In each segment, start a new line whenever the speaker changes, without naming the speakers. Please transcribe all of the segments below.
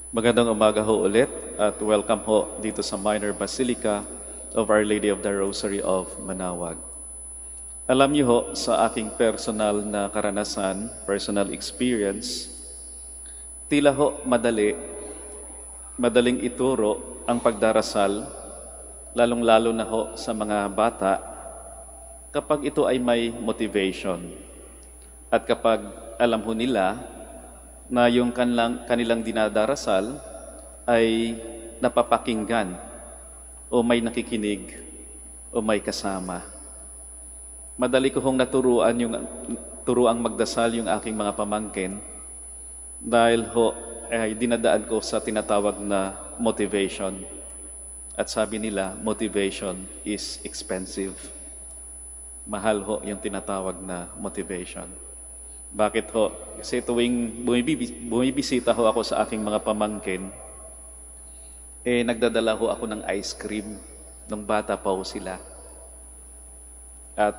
Magandang umaga ho ulit at welcome ho dito sa Minor Basilica of Our Lady of the Rosary of Manaoag. Alam niyo ho, sa aking personal na karanasan, personal experience, tila ho madaling ituro ang pagdarasal, lalong-lalo na ho sa mga bata, kapag ito ay may motivation. At kapag alam ho nila na yung kanilang dinadarasal ay napapakinggan o may nakikinig o may kasama. Madali ko hong turuang magdasal yung aking mga pamangkin dahil ho ay dinadaan ko sa tinatawag na motivation. At sabi nila, motivation is expensive. Mahal ho yung tinatawag na motivation. Bakit ho? Kasi tuwing bumibisita ho ako sa aking mga pamangkin, nagdadala ho ako ng ice cream nung bata pa ho sila. At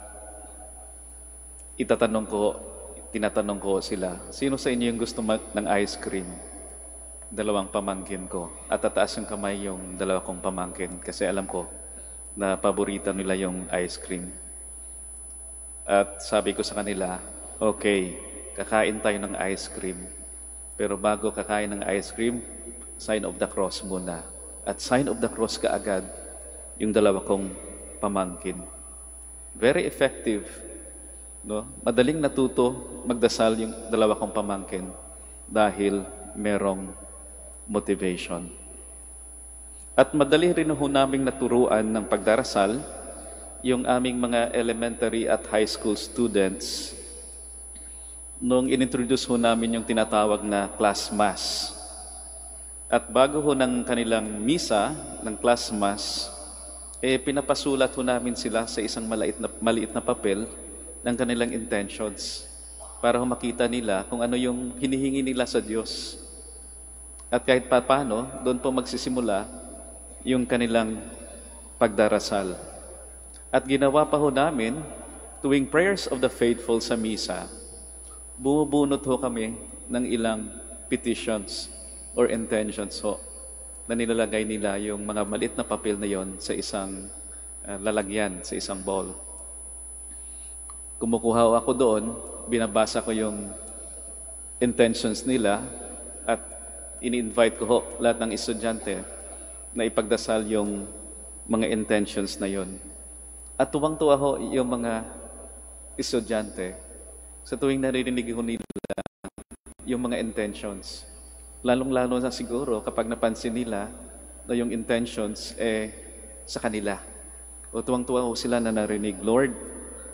tinatanong ko sila, sino sa inyo yung gusto ng ice cream? Dalawang pamangkin ko. At tataas yung kamay yung dalawa kong pamangkin kasi alam ko na paborito nila yung ice cream. At sabi ko sa kanila, okay, kakain tayo ng ice cream. Pero bago kakain ng ice cream, sign of the cross muna. At sign of the cross kaagad yung dalawa kong pamangkin. Very effective. No? Madaling natuto magdasal yung dalawa kong pamangkin dahil merong motivation. At madali rin ho naming naturuan ng pagdarasal yung aming mga elementary at high school students nung inintroduce ho namin yung tinatawag na class mass. At bago ho ng kanilang misa, ng class mass, pinapasulat ho namin sila sa isang maliit na papel ng kanilang intentions para ho makita nila kung ano yung hinihingi nila sa Diyos. At kahit paano, doon po magsisimula yung kanilang pagdarasal. At ginawa pa ho namin, tuwing prayers of the faithful sa misa, bumubunot ho kami ng ilang petitions or intentions ho na nilalagay nila yung mga maliit na papel na yon sa isang lalagyan, sa isang bowl. Kumukuha ako doon, binabasa ko yung intentions nila at ini-invite ko ho lahat ng estudyante na ipagdasal yung mga intentions na yon. At tuwang-tuwa ho yung mga estudyante sa tuwing naririnig ho nila yung mga intentions. Lalong-lalo na siguro kapag napansin nila na yung intentions sa kanila. O tuwang-tuwa ho sila na narinig, Lord,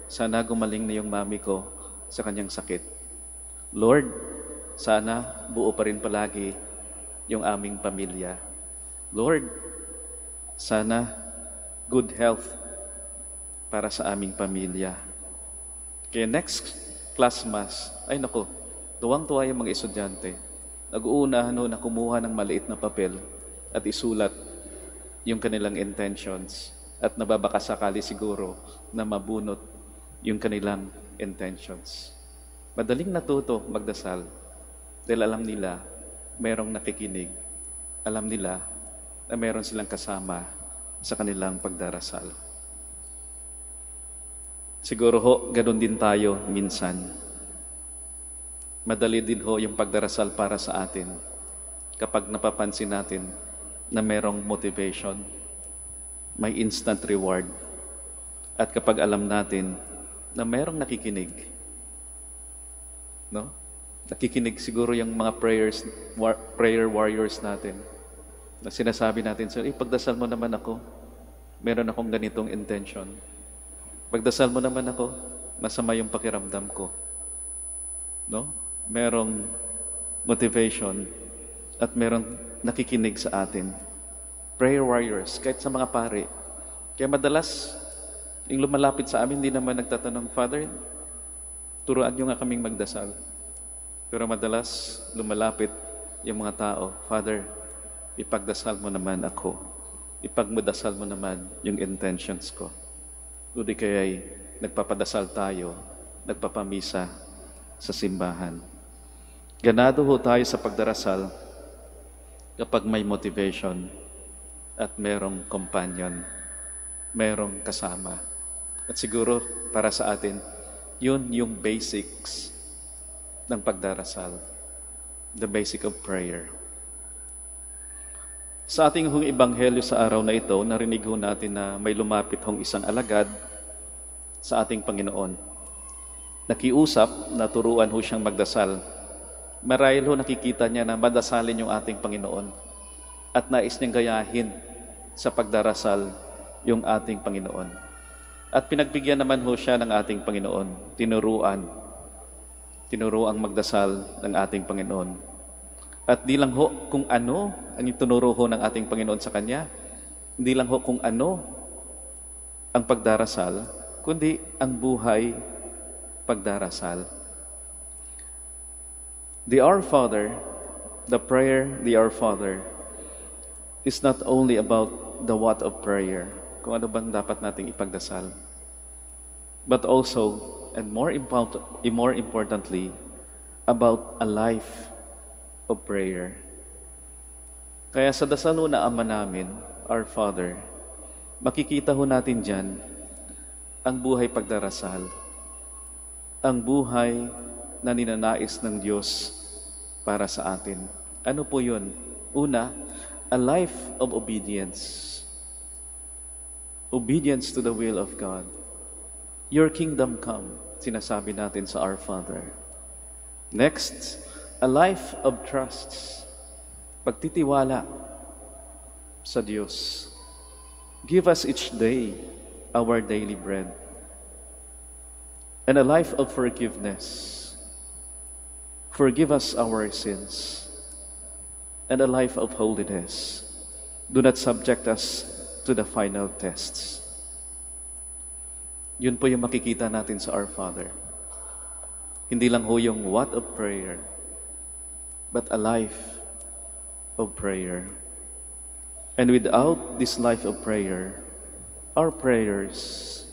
sana gumaling na yung mami ko sa kanyang sakit. Lord, sana buo pa rin palagi yung aming pamilya. Lord, sana good health para sa aming pamilya. Kaya next class mass, ay nako, tuwang-tuwa yung mga estudyante. Nag-uunahan na kumuha ng maliit na papel at isulat yung kanilang intentions at nababakasakali siguro na mabunot yung kanilang intentions. Madaling natuto magdasal dahil alam nila mayroong nakikinig. Alam nila na mayroon silang kasama sa kanilang pagdarasal. Siguro ho, ganun din tayo minsan. Madali din ho yung pagdarasal para sa atin kapag napapansin natin na merong motivation, may instant reward. At kapag alam natin na merong nakikinig, no? Nakikinig siguro yung mga prayer warriors natin na sinasabi natin, so, pagdasal mo naman ako, meron akong ganitong intention. Pagdasal mo naman ako, masama yung pakiramdam ko. No? Merong motivation at merong nakikinig sa atin. Prayer warriors, kahit sa mga pare. Kaya madalas, yung lumalapit sa amin, hindi naman nagtatanong, Father, turuan nyo nga kaming magdasal. Pero madalas, lumalapit yung mga tao, Father, ipagdasal mo naman ako. Ipagmadasal mo naman yung intentions ko. O di kaya'y nagpapadasal tayo, nagpapamisa sa simbahan. Ganado ho tayo sa pagdarasal kapag may motivation at merong companion, merong kasama. At siguro para sa atin, yun yung basics ng pagdarasal, the basic of prayer. Sa ating hong ebanghelyo sa araw na ito, narinig ho natin na may lumapit hong isang alagad sa ating Panginoon. Nakiusap na turuan ho siyang magdasal. Marahil ho nakikita niya na madasalin yung ating Panginoon at nais niyang gayahin sa pagdarasal yung ating Panginoon. At pinagbigyan naman ho siya ng ating Panginoon, tinuruang magdasal ng ating Panginoon. At di lang ho kung ano ang itinuro ho ng ating Panginoon sa kanya, hindi lang ho kung ano ang pagdarasal, kundi ang buhay pagdarasal. The Our Father, the prayer, the Our Father, is not only about the what of prayer, kung ano bang dapat nating ipagdasal, but also, and more importantly, about a life of prayer. Kaya sa dasal na Ama namin, Our Father, makikita ho natin dyan ang buhay pagdarasal, ang buhay na ninanais ng Diyos para sa atin. Ano po yun? Una, a life of obedience. Obedience to the will of God. Your kingdom come, sinasabi natin sa Our Father. Next, a life of trust. Pagtitiwala sa Diyos. Give us each day our daily bread. And a life of forgiveness. Forgive us our sins. And a life of holiness. Do not subject us to the final tests. Yun po yung makikita natin sa Our Father. Hindi lang ho yung what of prayer, but a life of prayer. And without this life of prayer, our prayers,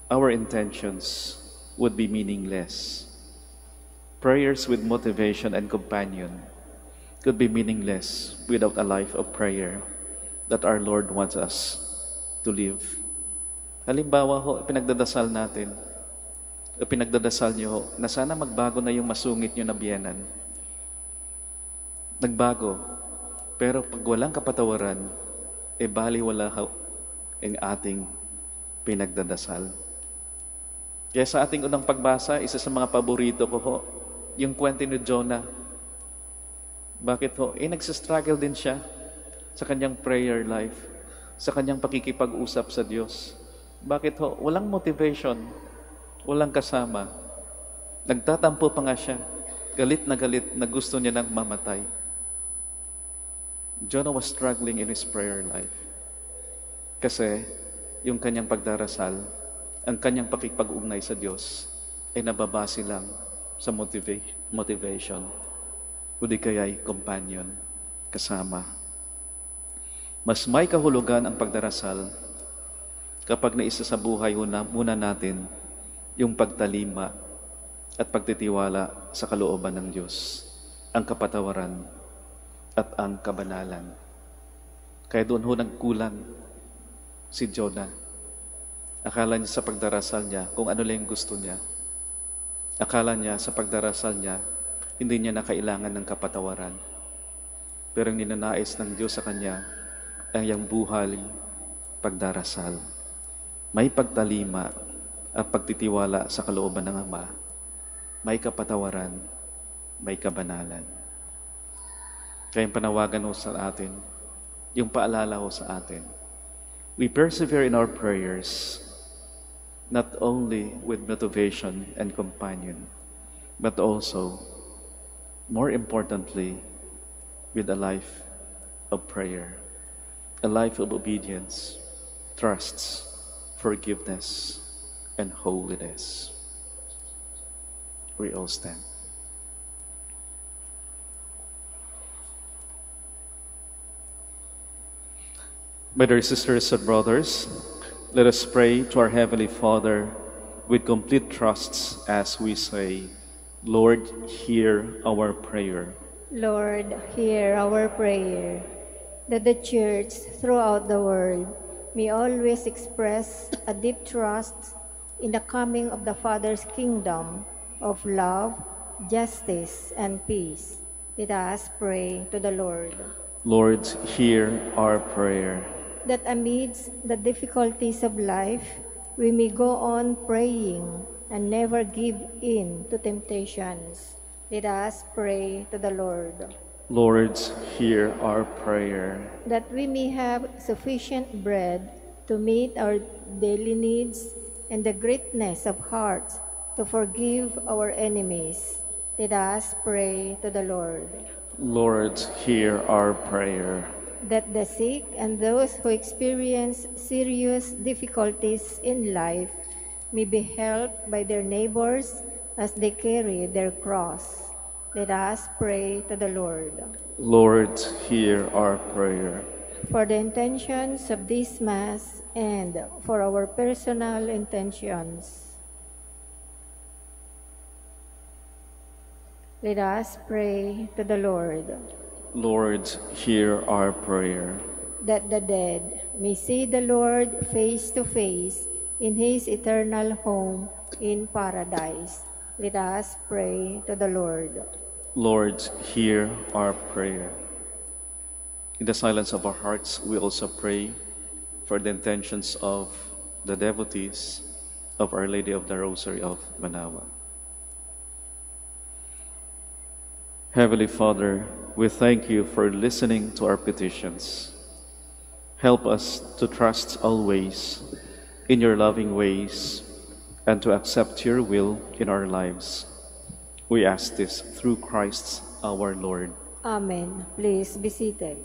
our intentions would be meaningless. Prayers with motivation and companion could be meaningless without a life of prayer that our Lord wants us to live. Halimbawa ho, pinagdadasal natin, o pinagdadasal niyo ho, na sana magbago na yung masungit niyo na biyenan. Nagbago, pero pag walang kapatawaran, baliwala ho ang ating pinagdadasal. Kaya sa ating unang pagbasa, isa sa mga paborito ko ho, yung kwento ni Jonah. Bakit ho? Nagsistruggle din siya sa kanyang prayer life, sa kanyang pakikipag-usap sa Diyos. Bakit ho? Walang motivation, walang kasama. Nagtatampo pa nga siya, galit na gusto niya nang mamatay. Jonah was struggling in his prayer life. Kasi yung kanyang pagdarasal, ang kanyang pakikipag-ugnay sa Diyos ay nababase lang sa motivation, kundi kaya'y companion, kasama. Mas may kahulugan ang pagdarasal kapag naisa sa buhay muna natin yung pagtalima at pagtitiwala sa kalooban ng Diyos, ang kapatawaran at ang kabanalan. Kaya doon ho nagkulang si Jonah. Akala niya sa pagdarasal niya kung ano lang yung gusto niya. Akala niya sa pagdarasal niya, hindi niya na kailangan ng kapatawaran. Pero ang ninanais ng Diyos sa kanya ay ang buhay pagdarasal. May pagtalima at pagtitiwala sa kalooban ng Ama. May kapatawaran, may kabanalan. Kaya yung panawagan ho sa atin, yung paalala ho sa atin, we persevere in our prayers, not only with motivation and companion, but also, more importantly, with a life of prayer, a life of obedience, trusts, forgiveness, and holiness. We all stand. My dear sisters and brothers, let us pray to our Heavenly Father with complete trusts as we say, Lord, hear our prayer.
Lord, hear our prayer, that the Church throughout the world may always express a deep trust in the coming of the Father's kingdom of love, justice, and peace. Let us pray to the Lord.
Lord, hear our prayer.
That amidst the difficulties of life, we may go on praying and never give in to temptations. Let us pray to the Lord.
Lord, hear our prayer.
That we may have sufficient bread to meet our daily needs and the greatness of heart to forgive our enemies. Let us pray to the Lord.
Lord, hear our prayer.
That the sick and those who experience serious difficulties in life may be helped by their neighbors as they carry their cross. Let us pray to the Lord.
Lord, hear our prayer.
For the intentions of this Mass and for our personal intentions, let us pray to the Lord.
Lord, hear our prayer.
That the dead may see the Lord face to face in his eternal home in paradise. Let us pray to the Lord.
Lord, hear our prayer. In the silence of our hearts, we also pray for the intentions of the devotees of Our Lady of the Rosary of Manaoag. Heavenly Father, we thank you for listening to our petitions. Help us to trust always in your loving ways and to accept your will in our lives. We ask this through Christ our Lord.
Amen. Please be seated.